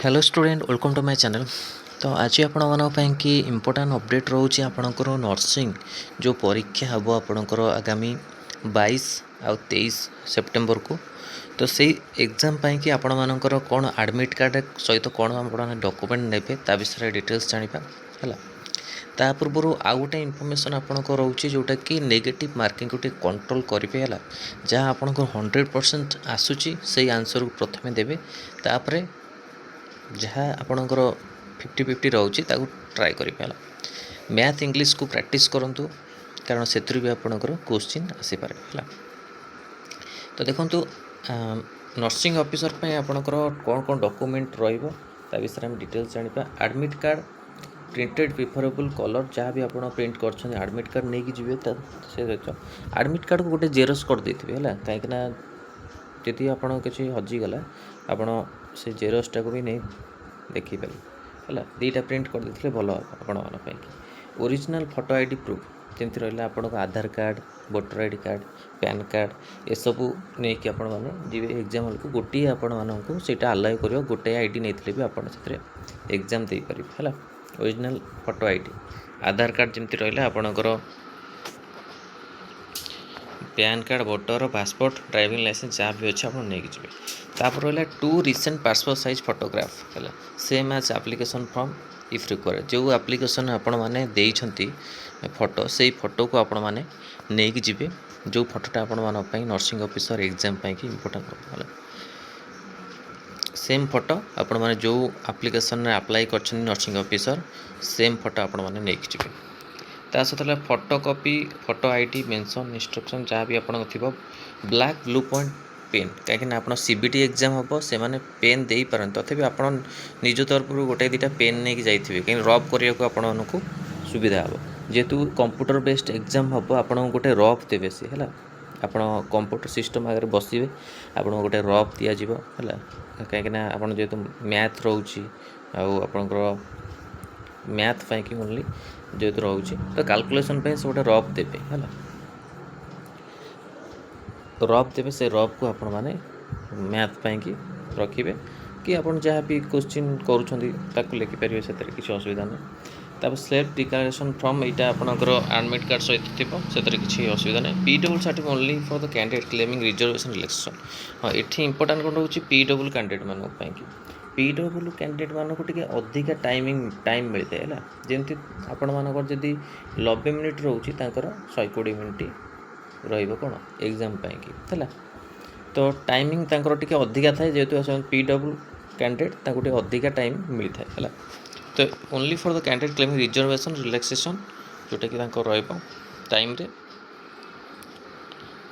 Hello student welcome to my channel. तो आज आपण कि इम्पोर्टाट अपडेट रोचे आपणकर नर्सिंग जो परीक्षा हम आपणकर आगामी 22 आउ 23 सेप्टेम्बर को। तो से एग्जाम कि आपण मानकर कौन एडमिट कार्ड सहित कौन आप डॉक्यूमेंट नेबे ता विषय डिटेल्स जानिबा हैला। ता पूर्व आउ गोटे इनफॉरमेशन आपको रोचे जोटा कि नेगेटिव मार्किंग को कंट्रोल करेंगे है जहाँ आपको 100% आसूची से आंसर को प्रथमे देवे तापर जहाँ आपणकर 50-50 रोचे ट्राए करेंगे है। मैथ इंग्लिश को प्रैक्टिस करूँ कारण से भी आपणकर क्वेश्चन आसीपे है। तो देखो नर्सिंग ऑफिसर पे आपणकर कौन कौन डॉक्यूमेंट रा विषय में डिटेल्स जाना। Admit card printed preferable colour जहाँ भी आप प्रिंट कर एडमिट कार्ड नहीं जी से एडमिट कार्ड को गोटे जेरोस कर देते है कहीं जी आप किसी हजिगला आपड़ से जेरोसटा को भी नहीं देखिपारे है। दुईटा प्रिंट कर देते भल आपण ओरिजिनल फोटो आईडी प्रूफ जमी रहा आप Aadhaar card voter ID card PAN card ये सबू नहीं कि आपण मैंने एग्जाम हल को गोटे आपण से आलाउ कर गोटे आईडी नहीं भी आप एग्जाम दे पारे है। Original photo ID Aadhaar card जमी रहा आपणकर PAN card voter passport driving licence जहाँ भी अच्छे आप नहीं जी। तापर रहा 2 रिसेंट पासपोर्ट साइज फोटोग्राफ है same as application form if required जो एप्लिकेशन आपण मैंने देइछंती फोटो से फोटो को आपण मैंने नहीं जी जो फोटोटा आपण नर्सिंग ऑफिसर एग्जाम कि इम्पोर्टेंट है। सेम फोटो आपण मैंने जो एप्लिकेशन अप्लाई कर नर्सिंग ऑफिसर सेम फोटो आपण मैंने नहीं जी। ता सहित photo copy photo ID mention instruction जहाँ भी आपन थी ब्लैक ब्लू पॉइंट पेन कहीं आप सीबीटी एग्जाम हम से मैंने पेन दे पारे तथापि आप निज तरफ गोटे दुटा पेन नहीं जाइए कहीं रफ करने को आपको सुविधा हे जेहेतु कंप्यूटर बेस्ड एग्जाम हम आपको गोटे रफ देवे सी है आप कंप्यूटर सिस्टम आगे बसवे आपको गोटे रफ दिज्व है कहीं आप जेहेतु मैथ रोचे आपंकर मैथ कि ओनली जेहेतु रोचे तो कैलकुलेशन पे से गोटे रफ देवे है रफ देवे से रफ को आपण मैंने मैथ कि रखिए कि आप जहाँ भी क्वेश्चन करूँ लिखिपारे से किसी असुविधा नहीं। तापर सेल्फ डिक्लेरेशन फ्रॉम यहाँ आपंकर एडमिट कार्ड सहित थी से किसी असुविधा नहीं। PW certificate only for the candidate claiming reservation election हाँ ये इंपोर्टाट कौन रोचे पीडब्ल्यू कैंडिडेट मानी पीडब्ल्यू कैंडिडेट मानक टी अधिका टाइम मिलता है जमी आपण मानक जदि 90 मिनिट रोचे 120 मिनिट रन एग्जाम है तो टाइमिंग टी अधिका थाए जेहेतु पीडब्ल्यू कैंडिडेट अधिका टाइम मिलता है तो only for the candidate claiming reservation relaxation जोटा कि टाइम रे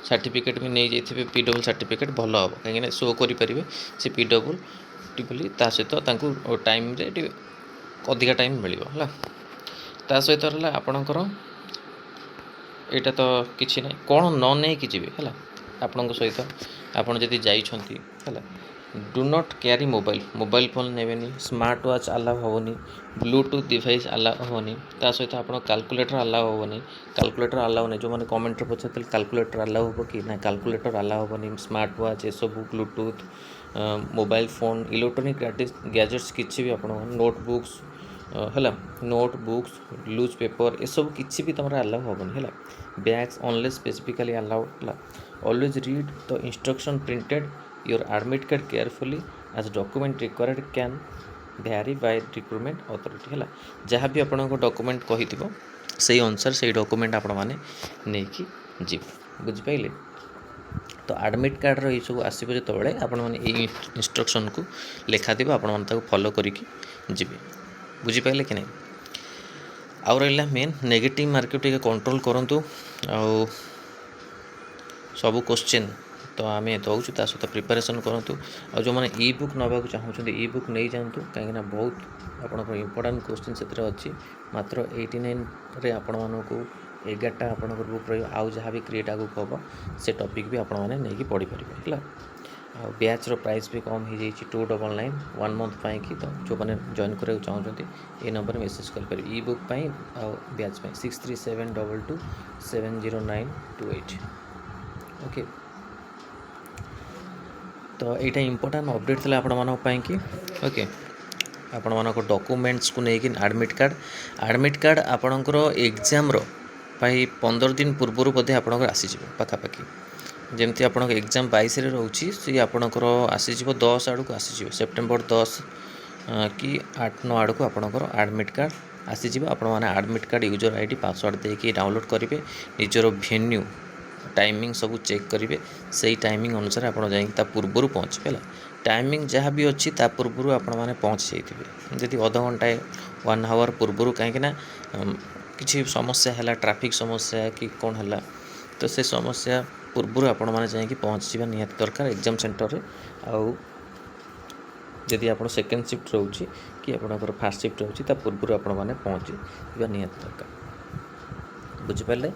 सर्टिफिकेट भी नहीं जाइए पीडब्ल्यू सर्टिफिकेट भल हम कहीं शो करें से पीडब्ल्यू बोली सहित टाइम रे अधिका टाइम मिल है सहित रहा आपणकर यहाँ तो किसी ना कौन न नहीं कि जी है आपण सहित आपड़ जदि जाइछंती है do not carry mobile phone नेबेनी स्मार्ट वॉच अलाउ हेनी ब्लूटूथ डिवाइस अलाउ हेनी सहित आप कैलकुलेटर अलाउ हेनी कैलकुलेटर अलाउ नहीं जो मैंने कमेंट रे पचार कैलकुलेटर अलाउ हम कि ना कैलकुलेटर अलाउ हेनी स्मार्ट वॉच ये सब Bluetooth mobile phone electronic gadgets किसी भी आप नोटबुक्स है नोटबुक्स लूज पेपर ये सब किसी भी तुम अलाउ हेनी है बैग्स ओनली स्पेसिफिकली अलाउ है always read the instruction printed your admit card carefully as document required can vary by recruitment authority है जहाँ भी आपको डॉक्यूमेंट कही से अनुसार से डॉक्यूमेंट आपण मैंने नहीं कि जी बुझिपारे। तो एडमिट कार्ड रो सब आसो जो आपण मैंने इंस्ट्रक्शन को लिखा थी आप फॉलो करके जी बुझिपारे कि नहीं। आउ रहा मेन नेगेटिव मार्क टे कंट्रोल करूँ आ सबू क्वेश्चन तो आम दौचु सहित प्रिपेरेसन करूँ और जो मैंने इ बुक नाक चाहते इ बुक नहीं जातु कहीं बहुत आप इम्पोर्टाट क्वेश्चन से अच्छी मात्र 89 आपण मानक 11टा आप बुक रहा जहाँ भी क्रिएट आगू हम से टॉपिक भी आपण मैंने नहीं पढ़ी पारे है बैच प्राइस भी कम हो जाए 299 1 मंथ कि तो जो मैंने जॉइन करा चाहते ये नंबर मेसेज करें इ बुक बैच 6372270928 ओके। तो यहाँ इंपोर्टाट अपडेट थी आपण कि ओके ଆପଣମାନଙ୍କ ଡକୁମେଣ୍ଟସ୍ को लेकिन आडमिट कार्ड आपणकर एग्जाम भाई 15 दिन पूर्वर बोधे आपणकर आसीज पाखापाखि जमती आप एग्जाम 22 रोचे सी आपणकर आसीज 10 आड़ को आसीज सेप्टेम्बर 10 कि 8-9 आड़ को आपणकर आडमिट कार्ड आसीज आपण मैंने admit card user ID password देके डाउनलोड करेंगे निजर भेन्यू टाइमिंग सब चेक करेंगे से टाइमिंग अनुसार आप पूर्वर पहुँचे है टाइमिंग जहाँ भी अच्छी पूर्वर आपण मैंने पहुँच जाइए जदि अध घंटाए 1 आवर पूर्वर कहीं किसी समस्या है ट्रैफिक समस्या कि कौन है तो से समस्या पूर्वर आपण मैंने जाकि पहुँच जावा निहाती दरकार एग्जाम सेंटर आउ जदि आप सेकेंड शिफ्ट रोचे कि आपंकर फास्ट शिफ्ट रोचे पूर्वर आपण मैंने पहुँची जावा निहाती दरकार बुझिपारे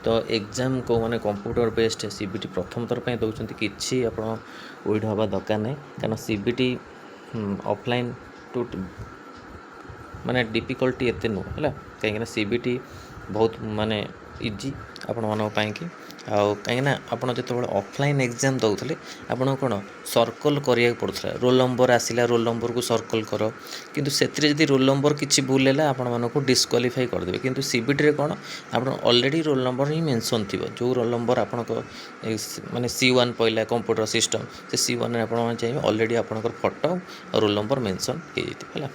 तो एग्जाम को माने कंप्यूटर बेस्ड सीबीटी प्रथम थर पर दौरान कि आप ओड हवा दरकार नहीं कारण सीबीटी ऑफलाइन टू माने डिफिकल्टी एत नुह है कहीं सीबीटी बहुत माने इजी आपण मानी कहीं आप जो ऑफलाइन एग्जाम दौले आपन कौन सर्कल करा पड़ता रोल नंबर आसला रोल नंबर को सर्कल कर किंतु से रोल नंबर किसी भूल है आपण को डिस्क्वालीफाई करदे किंतु सीबीटी कौन आप ऑलरेडी रोल नंबर ही मेंशन थी जो रोल नंबर आप माने C1 पहला कंप्यूटर सिस्टम से C1 में आप चाहिए ऑलरेडी आपंकर फोटो और रोल नंबर मेंशन है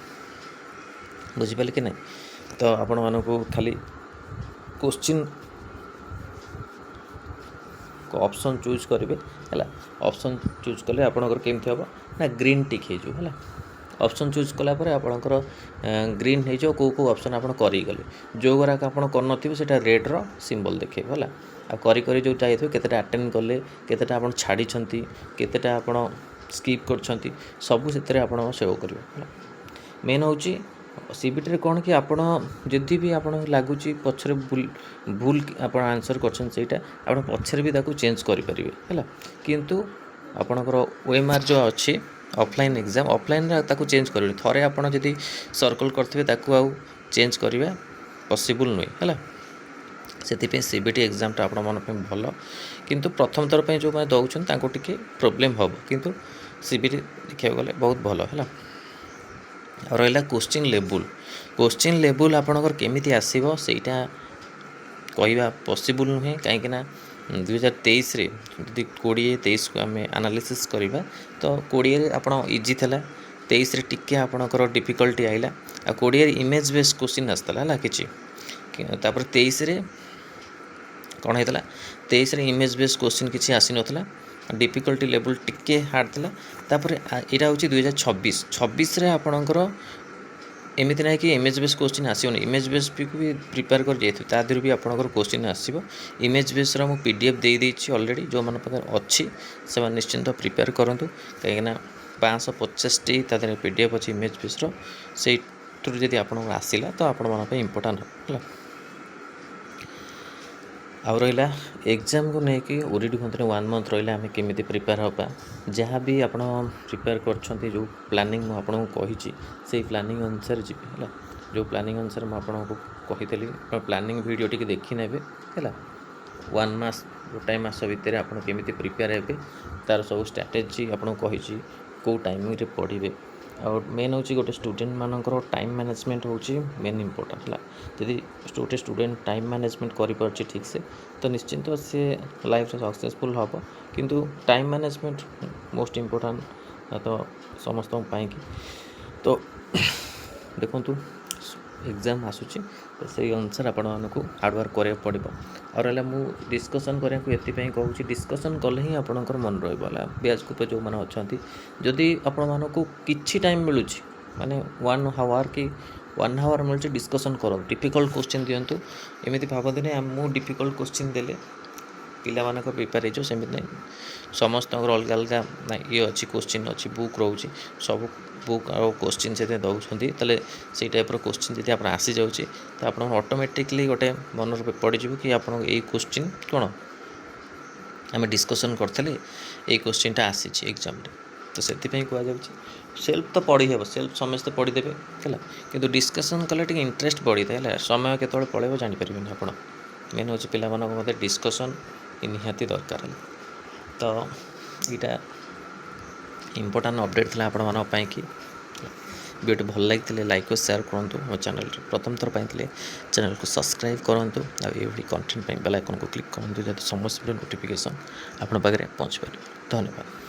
बुझिपारे कि नहीं तो आपण मानक खाली क्वेश्चन को ऑप्शन चूज करेंगे है ऑप्शन चूज कले आपंकर केमती हम ना ग्रीन टिक है ऑप्शन चूज कलापर आपंकर ग्रीन हो कौ कौ ऑप्शन आप करगले जो गुराक आप कर रेड्र सिंबल देखे है आ करी जो चाहिए केतेटा अटेंड कले केतेटा आप छाड़ी केतेटा आप स्किप कर सबू से आप सेव करेंगे मेन हूँ सीबीटी कौन कि आप जदि भी आप लगुच पचर भूल आप आंसर कर पचर भी चेंज करेंगे है किंतु आपणकर ओएमआर जो अच्छी ऑफलाइन एग्जाम ऑफलाइन चेंज करेंगे थे आप सर्कल करेंगे आउ चेंज करवा पॉसिबल नुहे है से सीबीटी एग्जाम आप भल किंतु प्रथम थर पर जो मैंने दौरान टे प्रोब्लेम हम किंतु सीबीटी देखा गले बहुत भल है रहा क्वेश्चन लेवल आपणकर केमिति आसीबो सेटा कहवा पॉसिबल नुहे कहीं 2023 रे यदि 20-23 को आम एनालिसिस करवा तो 20 आप इजी था 23 रे टिके आपणकर डिफिकल्टी आइला आ 20 इमेज बेस्ड क्वेश्चन आसला है कि 23 रे कौन होता 23 रे इमेज बेस्ड क्वेश्चन किसी आसी नथिला डिफिकल्टी लेवल टिके हार्ड थिला तापर एटा होची 2026 रे आपणकर एमती ना कि इमेज बेस्ड क्वेश्चन आसोनी इमेज बेस्ड भी प्रिपेयर कर जाइए तादेह भी आपंकर क्वेश्चन आसो इमेज बेस्ड मुझे पीडीएफ दे देती ऑलरेडी जो मन पाखे अच्छी से निश्चिंत प्रिपेयर करूँ कहीं 550 तादेह पीडीएफ अच्छी इमेज बेस्ड से जब आप आसला तो आपण मन इम्पोर्टाट है आउ रहा एग्जाम को लेकिन ओडीटी मंथ 1 मंथ रहा आम केमी प्रिपेयर हाँ जहाँ भी आप प्रिपेयर कर जो प्लानिंग मुझे कही से प्लानिंग अनुसार जी है जो प्लानिंग अनुसार मुझे कही प्लानिंग वीडियो टी देखी ने है 1 मास गोटाए मास भितर आप प्रिपेयर हे तार सब स्ट्राटेजी आपको कही कौ टाइमिंग रे पढ़े और मेन हूँ गोटे स्टूडेंट मानकर टाइम मैनेजमेंट हूँ मेन इम्पोर्टाट है जदि स्टूडेंट टाइम मैनेजमेंट कर ठीक से तो निश्चिंत सी लाइफ सक्सेसफुल हम किंतु टाइम मैनेजमेंट मोस्ट इम्पोर्टाट तो समस्त तो देखु एग्जाम आसूची तो से अनुसार आपण मानक हार्डवर्क कराया पड़ो और रहा डिस्कसन कराया ये कहूँ डिस्कसन कले ही आपंकर मन रहा बैच ग्रुप जो मैंने अच्छा जदि आपण मानक किसी टाइम मिलूँ माने 1 आवर कि 1 आवर मिलूँ डिस्कसन करो डिफिकल्ट क्वेश्चन दिंतु एमती भावती नहीं मुझे डिफिकल्ट क्वेश्चन देले पिला मानक प्रिपेयर हो सेमती नहीं समस्त अलग अलग ना ये अच्छी क्वेश्चन अच्छी बुक रोचे सब बुक और क्वेश्चन से दौरान से टाइप क्वेश्चन जब आप आसी जाऊँगी तो आप ऑटोमेटिकली गोटे मन पड़ज कि आप क्वेश्चन कौन आम डिस्कसन करते ये क्वेश्चनटा आसी एग्जाम तो से कहुँ सेल्फ तो पढ़ी हे सेल्फ समस्ते पढ़ीदे है कि डिस्कसन कले इंटरेस्ट बढ़ी है समय केत पलैब जापर आप मेन हूँ पिला मत डिस्कसन निहाती दरकार है तो यहाँ इम्पोर्टाट अपडेट था आपण कि वीडियो भल लगी लाइक और शेयर करूँ मो चैनल प्रथम थर पाई चैनल को सब्सक्राइब करूँ आउरी कंटेंट बेल आइकन को क्लिक करूँ जब समस्त नोटिफिकेशन आप पाखे पहुँच पार। धन्यवाद।